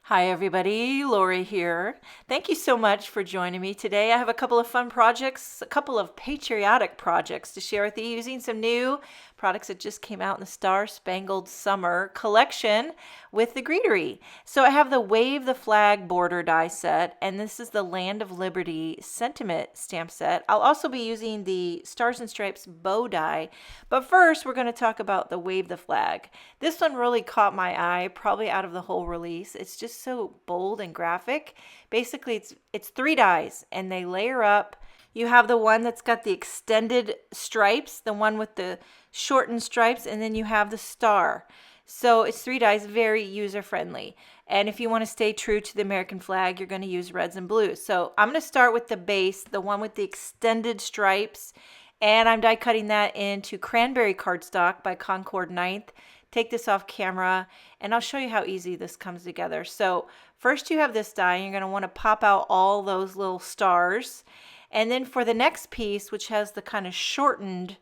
Hi everybody, Lori here. Thank you so much for joining me today. I have a couple of fun projects, a couple of patriotic projects to share with you using some new products that just came out in the Star Spangled Summer collection with the Greetery. So I have the Wave the Flag border die set, and this is the Land of Liberty sentiment stamp set. I'll also be using the Stars and Stripes bow die, but first we're going to talk about the Wave the Flag. This one really caught my eye, probably out of the whole release. It's just so bold and graphic. Basically, it's 3 dies and they layer up. You have the one that's got the extended stripes, the one with the shortened stripes, and then you have the star. So it's 3 dies, very user friendly. And if you want to stay true to the American flag, you're going to use reds and blues. So I'm going to start with the base, the one with the extended stripes, and I'm die cutting that into Cranberry cardstock by Concord 9th. Take this off camera and I'll show you how easy this comes together. So first you have this die, and you're going to want to pop out all those little stars. And then for the next piece, which has the kind of shortened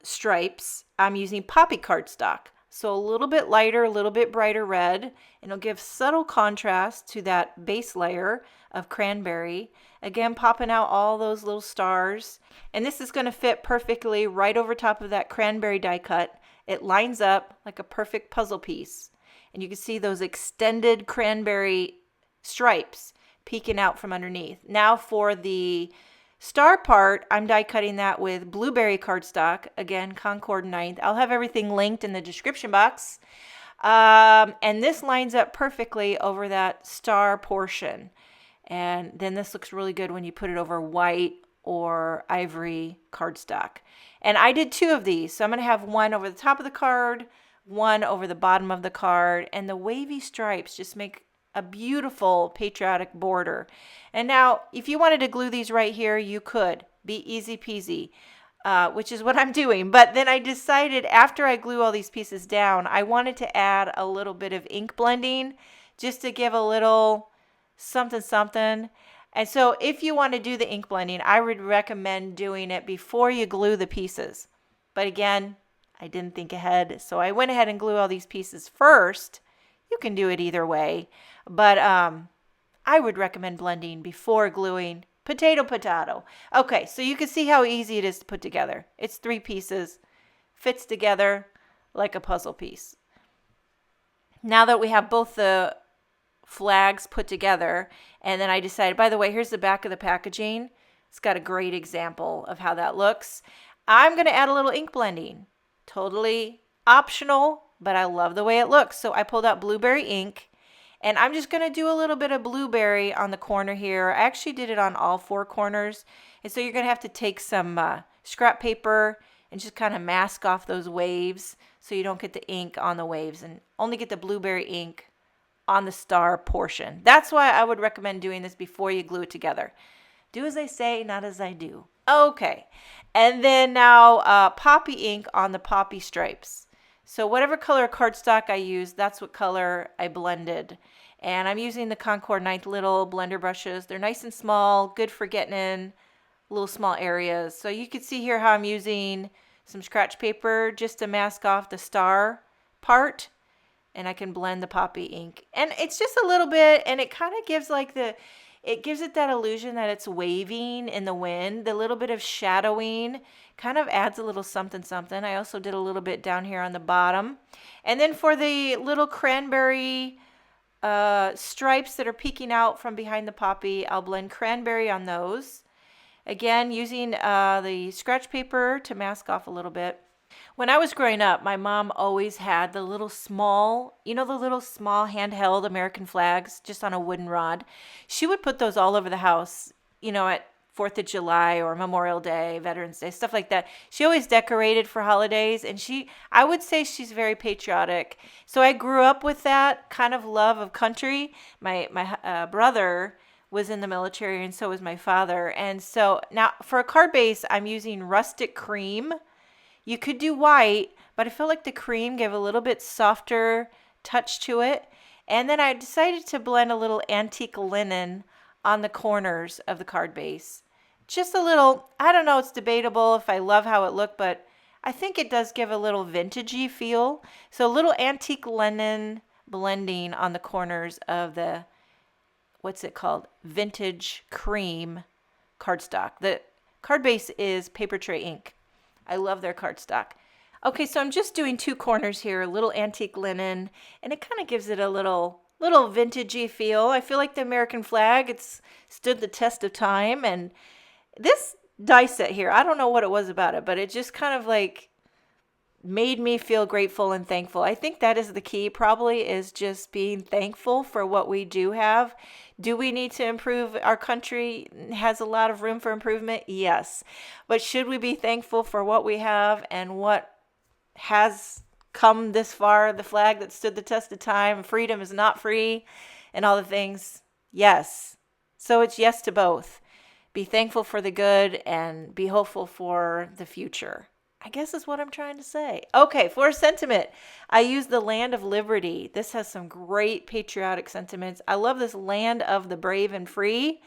stripes, I'm using poppy cardstock. So a little bit lighter, a little bit brighter red, and it'll give subtle contrast to that base layer of cranberry. Again, popping out all those little stars. And this is going to fit perfectly right over top of that cranberry die cut. It lines up like a perfect puzzle piece. And you can see those extended cranberry stripes peeking out from underneath. Now for the star part, I'm die cutting that with blueberry cardstock. Again, Concord 9th. I'll have everything linked in the description box. And this lines up perfectly over that star portion. And then this looks really good when you put it over white or ivory cardstock. And I did 2 of these. So I'm going to have one over the top of the card, one over the bottom of the card, and the wavy stripes just make a beautiful patriotic border. And now, if you wanted to glue these right here, you could. Be easy peasy, which is what I'm doing. But then I decided after I glue all these pieces down, I wanted to add a little bit of ink blending just to give a little something something. And so if you want to do the ink blending, I would recommend doing it before you glue the pieces. But again, I didn't think ahead, so I went ahead and glue all these pieces first. You can do it either way, but I would recommend blending before gluing. Potato, potato. Okay, so you can see how easy it is to put together. It's 3 pieces, fits together like a puzzle piece. Now that we have both the flags put together, and then I decided, by the way, here's the back of the packaging. It's got a great example of how that looks. I'm going to add a little ink blending. Totally optional, but I love the way it looks. So I pulled out blueberry ink, and I'm just going to do a little bit of blueberry on the corner here. I actually did it on all 4 corners. And so you're going to have to take some scrap paper and just kind of mask off those waves so you don't get the ink on the waves, and only get the blueberry ink on the star portion. That's why I would recommend doing this before you glue it together. Do as I say, not as I do. Okay, and then now poppy ink on the poppy stripes. So whatever color cardstock I use, that's what color I blended. And I'm using the Concord 9th little blender brushes. They're nice and small, good for getting in little small areas. So you can see here how I'm using some scratch paper just to mask off the star part. And I can blend the poppy ink. And it's just a little bit, and it kind of gives like it gives it that illusion that it's waving in the wind. The little bit of shadowing kind of adds a little something something. I also did a little bit down here on the bottom. And then for the little cranberry stripes that are peeking out from behind the poppy, I'll blend cranberry on those. Again, using the scratch paper to mask off a little bit. When I was growing up, my mom always had the little small, the little small handheld American flags just on a wooden rod. She would put those all over the house, at 4th of July or Memorial Day, Veterans Day, stuff like that. She always decorated for holidays, and I would say she's very patriotic. So I grew up with that kind of love of country. My brother was in the military, and so was my father. And so now for a card base, I'm using rustic cream. You could do white, but I feel like the cream gave a little bit softer touch to it. And then I decided to blend a little antique linen on the corners of the card base. Just a little, I don't know, it's debatable if I love how it looked, but I think it does give a little vintagey feel. So a little antique linen blending on the corners of the, what's it called? Vintage cream cardstock. The card base is Papertrey ink. I love their cardstock. Okay, so I'm just doing 2 corners here, a little antique linen, and it kind of gives it a little vintagey feel. I feel like the American flag, it's stood the test of time. And this die set here, I don't know what it was about it, but it just kind of like made me feel grateful and thankful. I think that is the key, probably, is just being thankful for what we do have. Do we need to improve? Our country has a lot of room for improvement. Yes. But should we be thankful for what we have and what has come this far? The flag that stood the test of time, freedom is not free, and all the things. Yes. So it's yes to both. Be thankful for the good and be hopeful for the future, I guess is what I'm trying to say. Okay, for a sentiment, I use the Land of Liberty. This has some great patriotic sentiments. I love this land of the brave and free.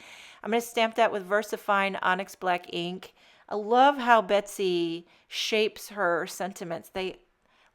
I'm going to stamp that with VersaFine ONYX black ink. I love how Betsy shapes her sentiments. They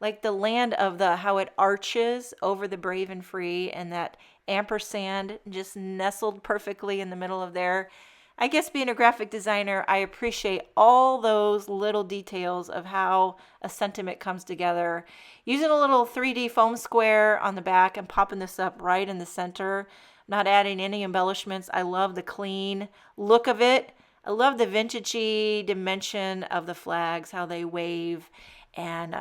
like the land of the, how it arches over the brave and free, and that ampersand just nestled perfectly in the middle of there. I guess being a graphic designer, I appreciate all those little details of how a sentiment comes together. Using a little 3D foam square on the back and popping this up right in the center, not adding any embellishments. I love the clean look of it. I love the vintagey dimension of the flags, how they wave, and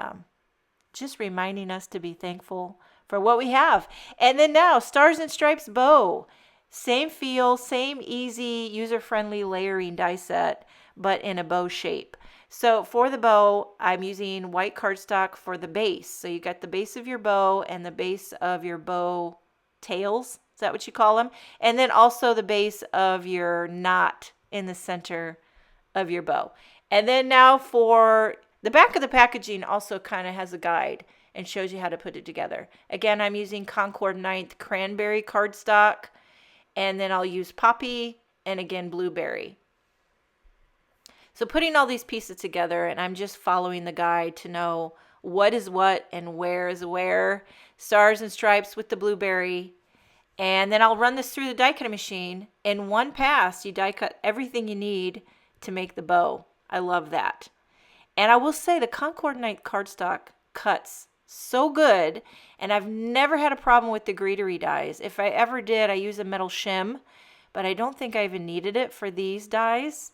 just reminding us to be thankful for what we have. And then now, Stars and Stripes bow. Same feel, same easy, user-friendly layering die set, but in a bow shape. So for the bow, I'm using white cardstock for the base. So you got the base of your bow and the base of your bow tails. Is that what you call them? And then also the base of your knot in the center of your bow. And then now for the back of the packaging also kind of has a guide and shows you how to put it together. Again, I'm using Concord 9th Cranberry cardstock. And then I'll use poppy and again blueberry. So putting all these pieces together, and I'm just following the guide to know what is what and where is where. Stars and stripes with the blueberry. And then I'll run this through the die cutting machine. In one pass, you die cut everything you need to make the bow. I love that. And I will say the Concord 9th cardstock cuts so good, and I've never had a problem with the Greetery dies. If I ever did, I use a metal shim, but I don't think I even needed it for these dies.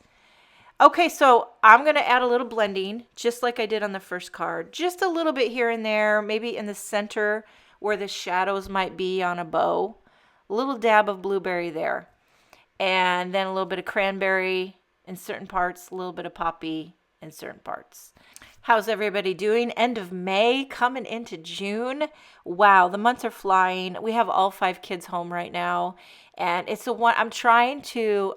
Okay, so I'm going to add a little blending, just like I did on the first card. Just a little bit here and there, maybe in the center where the shadows might be on a bow. A little dab of blueberry there. And then a little bit of cranberry in certain parts, a little bit of poppy in certain parts. How's everybody doing? End of May, coming into June. Wow, the months are flying. We have all 5 kids home right now, and it's the one I'm trying to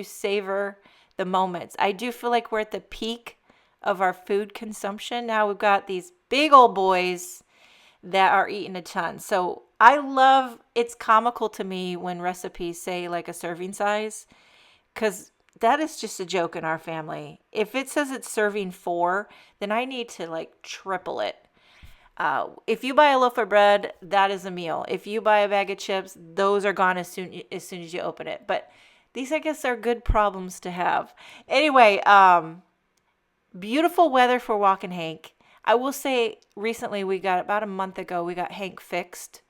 savor the moments. I do feel like we're at the peak of our food consumption. Now we've got these big old boys that are eating a ton. So I love, it's comical to me when recipes say like a serving size, because that is just a joke in our family. If it says it's serving 4, then I need to like triple it. If you buy a loaf of bread, that is a meal. If you buy a bag of chips, those are gone as soon as you open it. But these, I guess, are good problems to have. Anyway, beautiful weather for walking Hank. I will say recently about a month ago, we got Hank fixed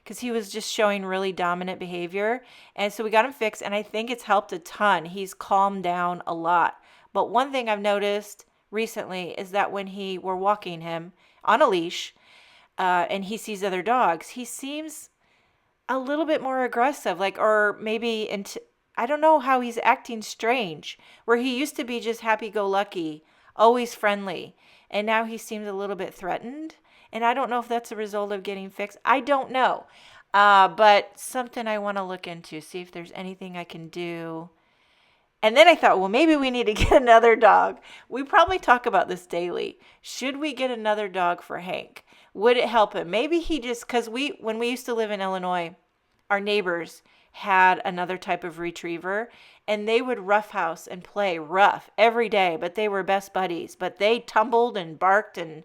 because he was just showing really dominant behavior. And so we got him fixed, and I think it's helped a ton. He's calmed down a lot. But one thing I've noticed recently is that when we're walking him on a leash and he sees other dogs, he seems a little bit more aggressive, or maybe I don't know how he's acting strange, where he used to be just happy-go-lucky, always friendly, and now he seems a little bit threatened. And I don't know if that's a result of getting fixed. I don't know. But something I want to look into, see if there's anything I can do. And then I thought, well, maybe we need to get another dog. We probably talk about this daily. Should we get another dog for Hank? Would it help him? Maybe he just, because when we used to live in Illinois, our neighbors had another type of retriever, and they would roughhouse and play rough every day, but they were best buddies. But they tumbled and barked, and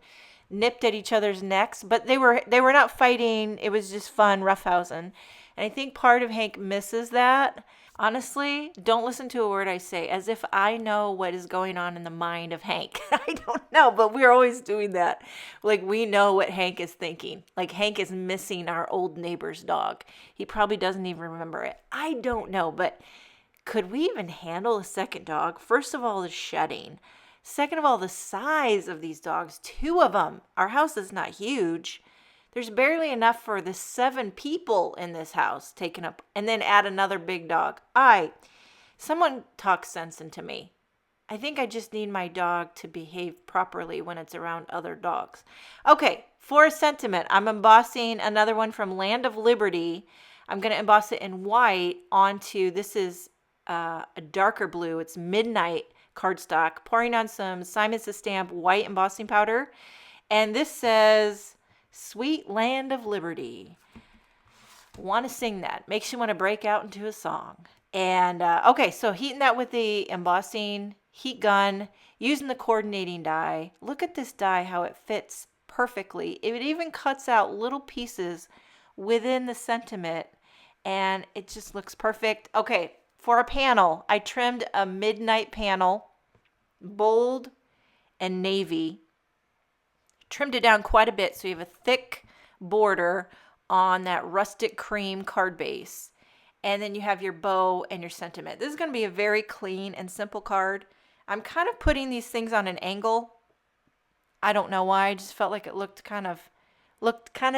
nipped at each other's necks, but they were not fighting. It was just fun roughhousing. And I think part of Hank misses that. Honestly, don't listen to a word I say as if I know what is going on in the mind of Hank. I don't know, but we're always doing that. Like, we know what Hank is thinking. Like, Hank is missing our old neighbor's dog. He probably doesn't even remember it. I don't know, but could we even handle a second dog? First of all, the shedding. Second of all, the size of these dogs. 2 of them. Our house is not huge. There's barely enough for the 7 people in this house taken up, and then add another big dog. Someone talk sense into me. I think I just need my dog to behave properly when it's around other dogs. Okay, for a sentiment, I'm embossing another one from Land of Liberty. I'm going to emboss it in white onto, this is a darker blue. It's Midnight cardstock. Pouring on some Simon Says Stamp white embossing powder. And this says, Sweet Land of Liberty. Want to sing that. Makes you want to break out into a song. And okay, so heating that with the embossing heat gun, using the coordinating die. Look at this die, how it fits perfectly. It even cuts out little pieces within the sentiment, and it just looks perfect. Okay, for a panel, I trimmed a midnight panel, bold and navy. Trimmed it down quite a bit so you have a thick border on that rustic cream card base. And then you have your bow and your sentiment. This is going to be a very clean and simple card. I'm kind of putting these things on an angle. I don't know why. I just felt like it looked kind of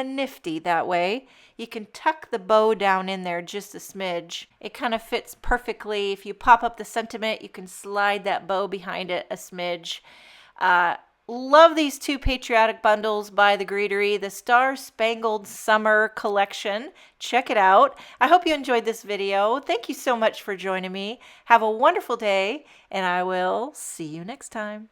nifty that way. You can tuck the bow down in there just a smidge. It kind of fits perfectly. If you pop up the sentiment, you can slide that bow behind it a smidge. Love these 2 Patriotic bundles by the Greetery, the Star Spangled Summer Collection. Check it out. I hope you enjoyed this video. Thank you so much for joining me. Have a wonderful day, and I will see you next time.